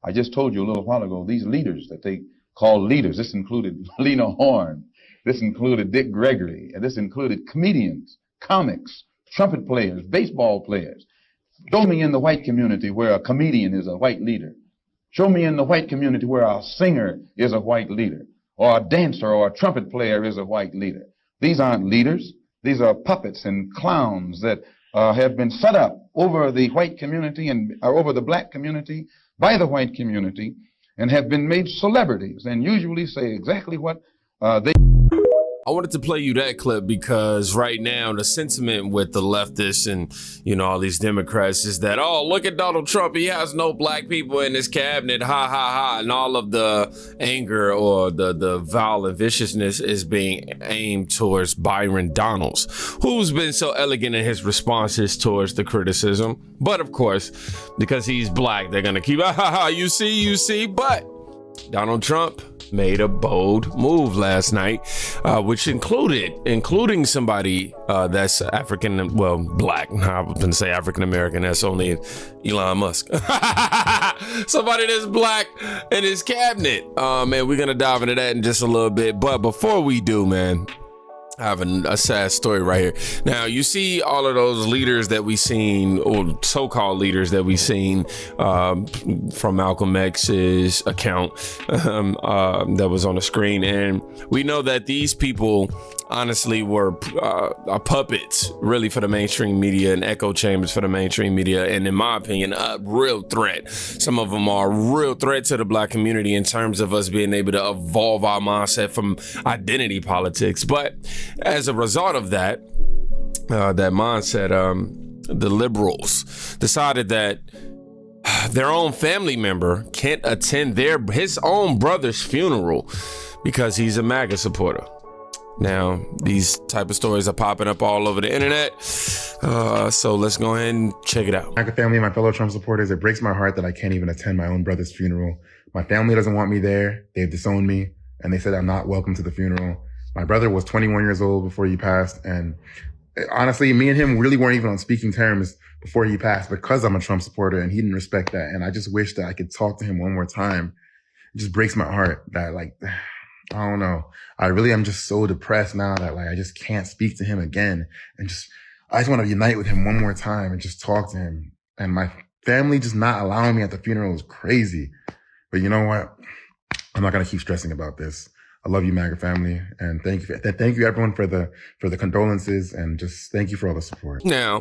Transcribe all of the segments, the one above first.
I just told you a little while ago, these leaders that they call leaders, this included Lena Horne, this included Dick Gregory, and this included comedians, comics, trumpet players, baseball players. Show me in the white community where a comedian is a white leader. Show me in the white community where a singer is a white leader, or a dancer or a trumpet player is a white leader. These aren't leaders. These are puppets and clowns that have been set up over the white community and over the black community by the white community and have been made celebrities and usually say exactly what they... I wanted to play you that clip because right now the sentiment with the leftists and, you know, all these Democrats is that, oh, look at Donald Trump. He has no black people in his cabinet. Ha, ha, ha. And all of the anger or the violent viciousness is being aimed towards Byron Donalds, who's been so elegant in his responses towards the criticism. But of course, because he's black, they're going to keep, ha, ha, ha, you see. But Donald Trump made a bold move last night, which including somebody that's African, well, black. I was going to say African American. That's only Elon Musk. Somebody that's black in his cabinet. And we're going to dive into that in just a little bit. But before we do, man, I have a sad story right here. Now, you see all of those leaders that we seen, or so-called leaders that we seen from Malcolm X's account that was on the screen. And we know that these people honestly were puppets really for the mainstream media and echo chambers for the mainstream media. And in my opinion, a real threat. Some of them are a real threat to the black community in terms of us being able to evolve our mindset from identity politics. But as a result of that mindset, the liberals decided that their own family member can't attend his own brother's funeral because he's a MAGA supporter. Now, these type of stories are popping up all over the internet. So let's go ahead and check it out. MAGA family, my fellow Trump supporters, it breaks my heart that I can't even attend my own brother's funeral. My family doesn't want me there. They've disowned me, and they said I'm not welcome to the funeral. My brother was 21 years old before he passed, and honestly, me and him really weren't even on speaking terms before he passed because I'm a Trump supporter, and he didn't respect that. And I just wish that I could talk to him one more time. It just breaks my heart that, like, I don't know. I really am just so depressed now that, like, I just can't speak to him again. And I just want to unite with him one more time and just talk to him. And my family just not allowing me at the funeral is crazy. But you know what? I'm not going to keep stressing about this. I love you, MAGA family, and thank you everyone for the condolences, and just thank you for all the support. Now,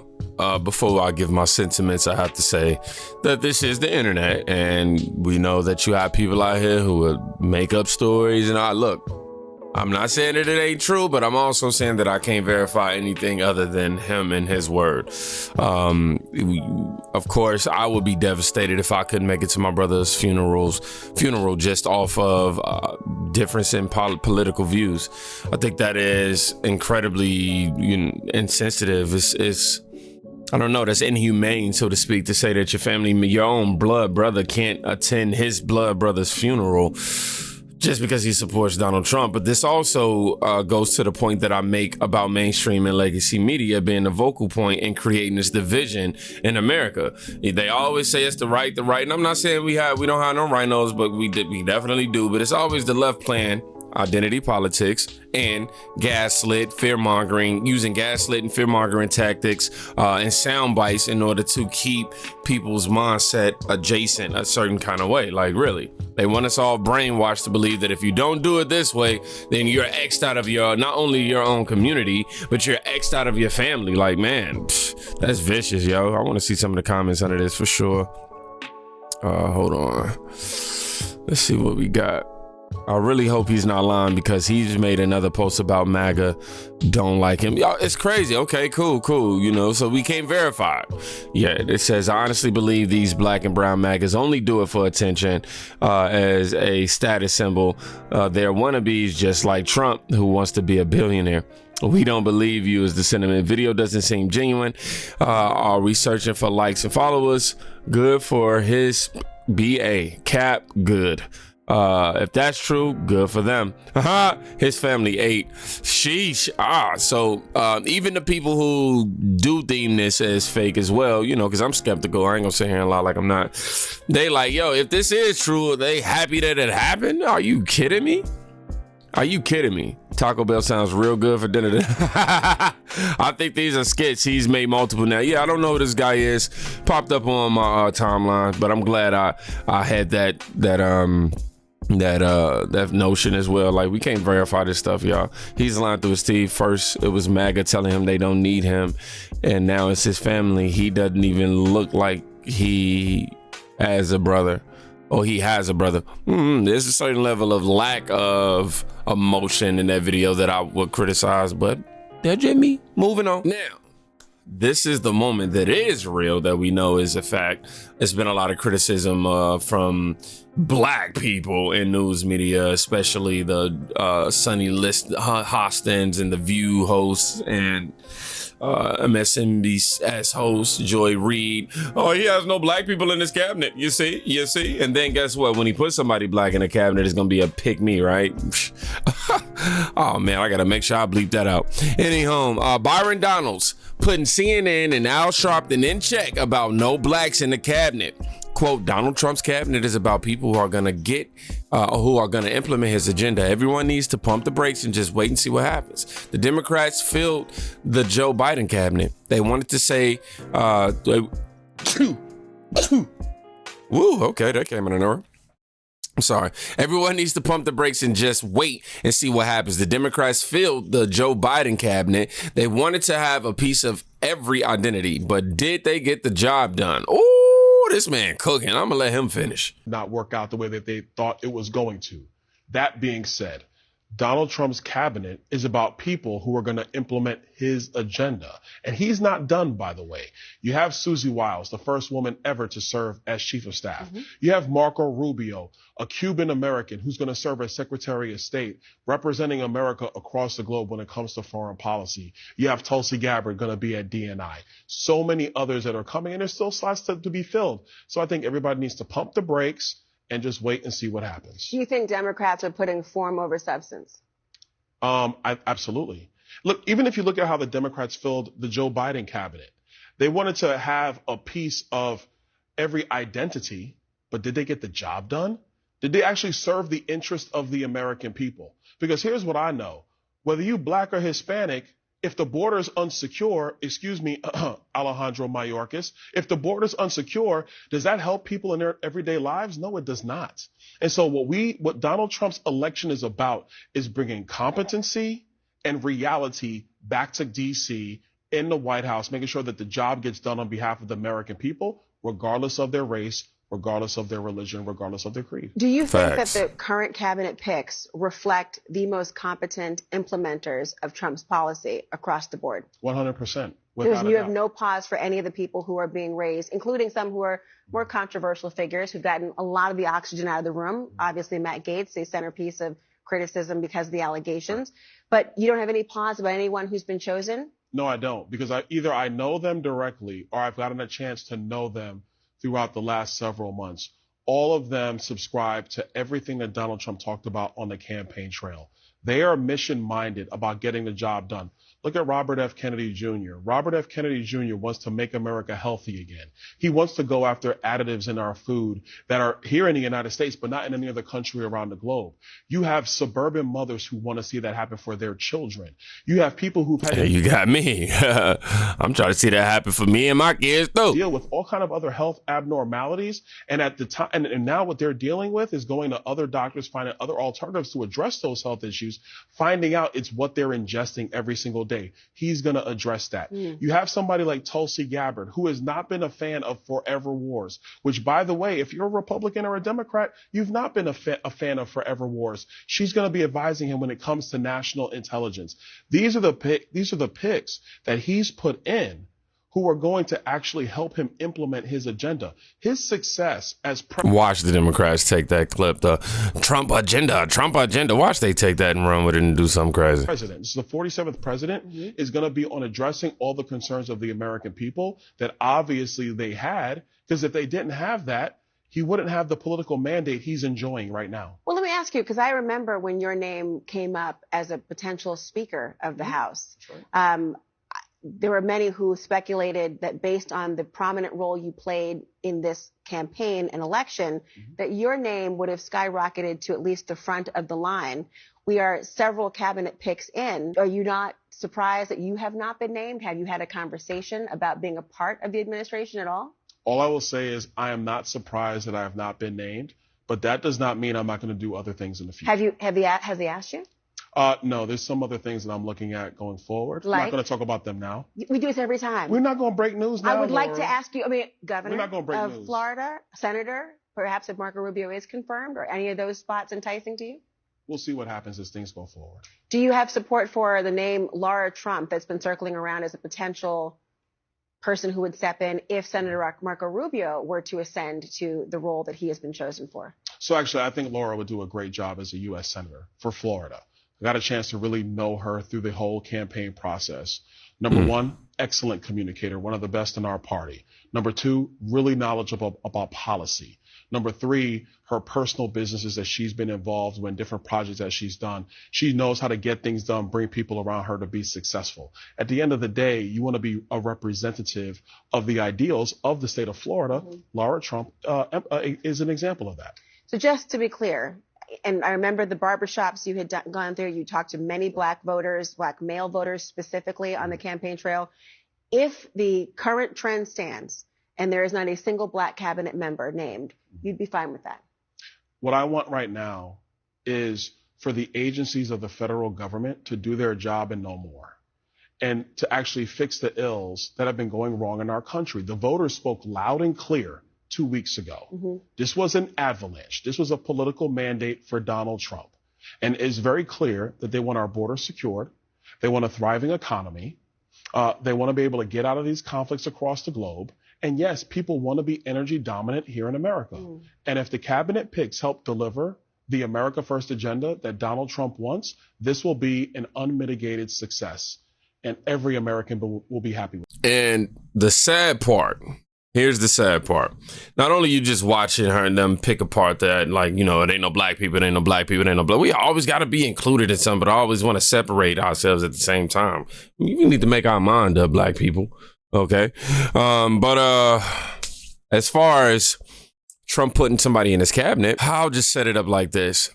before I give my sentiments, I have to say that this is the internet, and we know that you have people out here who would make up stories. And look, I'm not saying that it ain't true, but I'm also saying that I can't verify anything other than him and his word. Of course, I would be devastated if I couldn't make it to my brother's funeral just off of difference in political views. I think that is incredibly insensitive. It's I don't know, that's inhumane, so to speak, to say that your family, your own blood brother can't attend his blood brother's funeral just because he supports Donald Trump. But this also goes to the point that I make about mainstream and legacy media being the vocal point in creating this division in America. They always say it's the right, and I'm not saying we don't have no rhinos, but we definitely do. But it's always the left playing identity politics and gaslit, fear-mongering, using gaslit and fear-mongering tactics and sound bites in order to keep people's mindset adjacent a certain kind of way. Like, really, they want us all brainwashed to believe that if you don't do it this way, then you're X'd out of not only your own community, but you're X'd out of your family. Like, man, that's vicious, yo. I want to see some of the comments under this for sure. Hold on. Let's see what we got. I really hope he's not lying, because he's made another post about MAGA don't like him. Y'all, it's crazy. Okay, cool. So we can't verify it. Yeah, it says, I honestly believe these black and brown MAGAs only do it for attention as a status symbol. They're wannabes just like Trump, who wants to be a billionaire. We don't believe you is the sentiment. Video doesn't seem genuine. Are we searching for likes and followers? Good for his BA. Cap, good. If that's true, good for them. His family ate. Sheesh. So even the people who do deem this as fake as well, you know, because I'm skeptical. I ain't gonna sit here and lie like I'm not. They like, yo, if this is true, are they happy that it happened? Are you kidding me? Are you kidding me? Taco Bell sounds real good for dinner. I think these are skits. He's made multiple now. Yeah, I don't know who this guy is. Popped up on my timeline, but I'm glad I had that notion as well. Like, we can't verify this stuff, y'all. He's lying through his teeth. First, it was MAGA telling him they don't need him, and now it's his family. He doesn't even look like he has a brother. He has a brother. There's a certain level of lack of emotion in that video that I would criticize, but they're Jimmy. Moving on. Now, this is the moment that is real, that we know is a fact. There's been a lot of criticism from black people in news media, especially the Sonny Hostins and the View hosts and MSNBC host Joy Reid. Oh, he has no black people in his cabinet. You see? And then guess what? When he puts somebody black in a cabinet, it's gonna be a pick me, right? Oh man, I gotta make sure I bleep that out. Anyhow, Byron Donalds putting CNN and Al Sharpton in check about no blacks in the cabinet. Quote, Donald Trump's cabinet is about people who are going to implement his agenda. Everyone needs to pump the brakes and just wait and see what happens. The Democrats filled the Joe Biden cabinet. They wanted to say, woo, okay, that came in an error. I'm sorry. Everyone needs to pump the brakes and just wait and see what happens. The Democrats filled the Joe Biden cabinet. They wanted to have a piece of every identity, but did they get the job done? Oh, this man cooking. I'm gonna let him finish. Not work out the way that they thought it was going to. That being said, Donald Trump's cabinet is about people who are going to implement his agenda. And he's not done, by the way. You have Susie Wiles, the first woman ever to serve as chief of staff. You have Marco Rubio, a Cuban American who's going to serve as Secretary of State, representing America across the globe when it comes to foreign policy. You have Tulsi Gabbard going to be at DNI. So many others that are coming, and there's still slots to be filled. So I think everybody needs to pump the brakes and just wait and see what happens. Do you think Democrats are putting form over substance? Absolutely. Look, even if you look at how the Democrats filled the Joe Biden cabinet, they wanted to have a piece of every identity, but did they get the job done? Did they actually serve the interest of the American people? Because here's what I know. Whether you black or Hispanic, if the border is unsecure, Alejandro Mayorkas, if the border is unsecure, does that help people in their everyday lives? No, it does not. And so what Donald Trump's election is about is bringing competency and reality back to D.C. in the White House, making sure that the job gets done on behalf of the American people, regardless of their race, regardless of their religion, regardless of their creed. Do you think that the current cabinet picks reflect the most competent implementers of Trump's policy across the board? 100%. Because you have no pause for any of the people who are being raised, including some who are more controversial figures who've gotten a lot of the oxygen out of the room. Obviously, Matt Gaetz, the centerpiece of criticism because of the allegations. But you don't have any pause about anyone who's been chosen? No, I don't, because either I know them directly or I've gotten a chance to know them throughout the last several months. All of them subscribe to everything that Donald Trump talked about on the campaign trail. They are mission-minded about getting the job done. Look at Robert F. Kennedy Jr. Robert F. Kennedy Jr. wants to make America healthy again. He wants to go after additives in our food that are here in the United States, but not in any other country around the globe. You have suburban mothers who want to see that happen for their children. You have people who've had you got me. I'm trying to see that happen for me and my kids too. Deal with all kind of other health abnormalities, and at the time, and now what they're dealing with is going to other doctors, finding other alternatives to address those health issues, finding out it's what they're ingesting every single day. He's going to address that. You have somebody like Tulsi Gabbard, who has not been a fan of forever wars, which, by the way, if you're a Republican or a Democrat, you've not been a fan of forever wars. She's going to be advising him when it comes to national intelligence. These are the picks that he's put in who are going to actually help him implement his agenda. His success as president. Watch the Democrats take that clip, the Trump agenda. Watch they take that and run with it and do something crazy. President, this is the 47th president, is going to be on addressing all the concerns of the American people that obviously they had, because if they didn't have that, he wouldn't have the political mandate he's enjoying right now. Well, let me ask you, because I remember when your name came up as a potential Speaker of the House. There were many who speculated that based on the prominent role you played in this campaign and election, that your name would have skyrocketed to at least the front of the line. We are several cabinet picks in. Are you not surprised that you have not been named? Have you had a conversation about being a part of the administration at all? All I will say is I am not surprised that I have not been named, but that does not mean I'm not going to do other things in the future. Has he asked you? No, there's some other things that I'm looking at going forward. Like? I'm not going to talk about them now. We do this every time. We're not going to break news now. I would like Laura. to ask you, Governor We're not gonna break of news. Florida, Senator, perhaps if Marco Rubio is confirmed, or any of those spots enticing to you? We'll see what happens as things go forward. Do you have support for the name Laura Trump that's been circling around as a potential person who would step in if Senator Marco Rubio were to ascend to the role that he has been chosen for? So actually, I think Laura would do a great job as a U.S. Senator for Florida. I got a chance to really know her through the whole campaign process. Number one, excellent communicator, one of the best in our party. Number two, really knowledgeable about policy. Number three, her personal businesses that she's been involved in, different projects that she's done. She knows how to get things done, bring people around her to be successful. At the end of the day, you want to be a representative of the ideals of the state of Florida. Laura Trump is an example of that. So just to be clear, and I remember the barbershops you had gone through, you talked to many black voters, black male voters specifically on the campaign trail. If the current trend stands and there is not a single black cabinet member named, you'd be fine with that? What I want right now is for the agencies of the federal government to do their job and no more, and to actually fix the ills that have been going wrong in our country. The voters spoke loud and clear 2 weeks ago. This was an avalanche. This was a political mandate for Donald Trump. And it's very clear that they want our borders secured. They want a thriving economy. They want to be able to get out of these conflicts across the globe. And yes, people want to be energy dominant here in America. And if the cabinet picks help deliver the America First agenda that Donald Trump wants, this will be an unmitigated success. And every American will be happy with it. And the sad part, here's the sad part. Not only you just watching her and them pick apart that, like, you know, it ain't no black people, it ain't no black people, it ain't no black. We always got to be included in something, but I always want to separate ourselves at the same time. We need to make our mind up, black people. Okay. But as far as Trump putting somebody in his cabinet, I'll just set it up like this.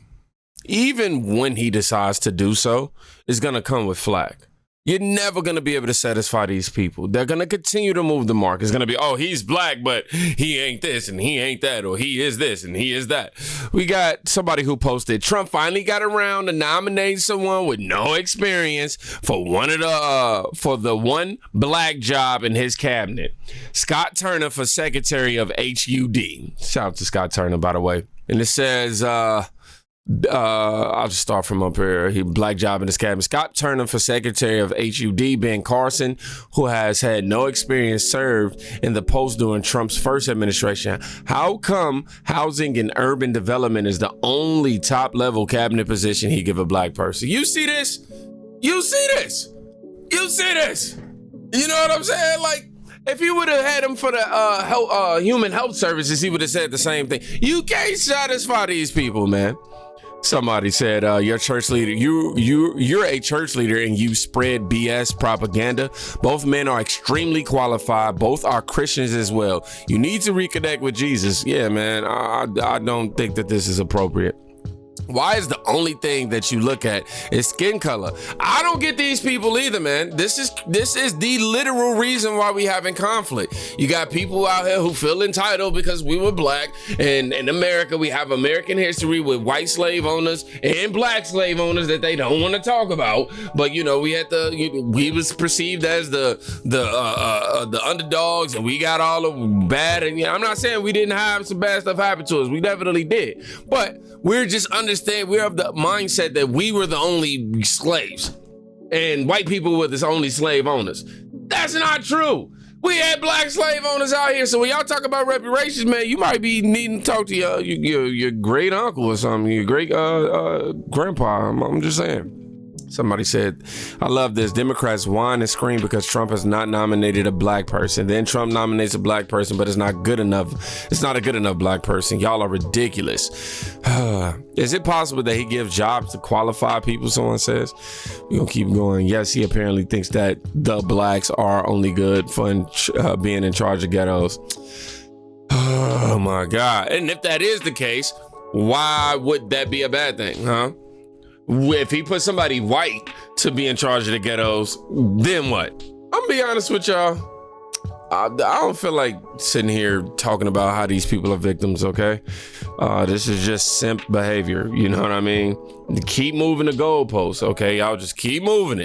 Even when he decides to do so, it's going to come with flack. You're never going to be able to satisfy these people. They're going to continue to move the mark. It's going to be, oh, he's black, but he ain't this and he ain't that, or he is this and he is that. We got somebody who posted, Trump finally got around to nominate someone with no experience for the one black job in his cabinet. Scott Turner for Secretary of HUD. Shout out to Scott Turner, by the way. And it says, I'll just start from up here. He black job in his cabinet. Scott Turner for Secretary of HUD. Ben Carson, who has had no experience, served in the post during Trump's first administration. How come housing and urban development is the only top level cabinet position he give a black person? You see this? You see this? You see this? You know what I'm saying? Like, if you would have had him for the human health services, he would have said the same thing. You can't satisfy these people, man. Somebody said, your church leader, you're a church leader and you spread BS propaganda. Both men are extremely qualified. Both are Christians as well. You need to reconnect with Jesus. Yeah, man, I don't think that this is appropriate. Why is the only thing that you look at is skin color? I don't get these people either, man. This is the literal reason why we having conflict. You got people out here who feel entitled because we were black, and in America we have American history with white slave owners and black slave owners that they don't want to talk about. But you know, we was perceived as the underdogs, and we got all the bad. And I'm not saying we didn't have some bad stuff happen to us. We definitely did, but we're just we're of the mindset that we were the only slaves and white people were the only slave owners. That's not true. We had black slave owners out here. So when y'all talk about reparations, man, you might be needing to talk to your great uncle or something, your great grandpa. I'm just saying. Somebody said, I love this. Democrats whine and scream because Trump has not nominated a black person. Then Trump nominates a black person, but it's not good enough. It's not a good enough black person. Y'all are ridiculous. Is it possible that he gives jobs to qualified people? Someone says. We're going to keep going. Yes, he apparently thinks that the blacks are only good for being in charge of ghettos. Oh my God. And if that is the case, why would that be a bad thing, huh? If he put somebody white to be in charge of the ghettos, then what? I'm gonna be honest with y'all. I don't feel like sitting here talking about how these people are victims, okay? This is just simp behavior, you know what I mean? Keep moving the goalposts, okay? Y'all just keep moving it.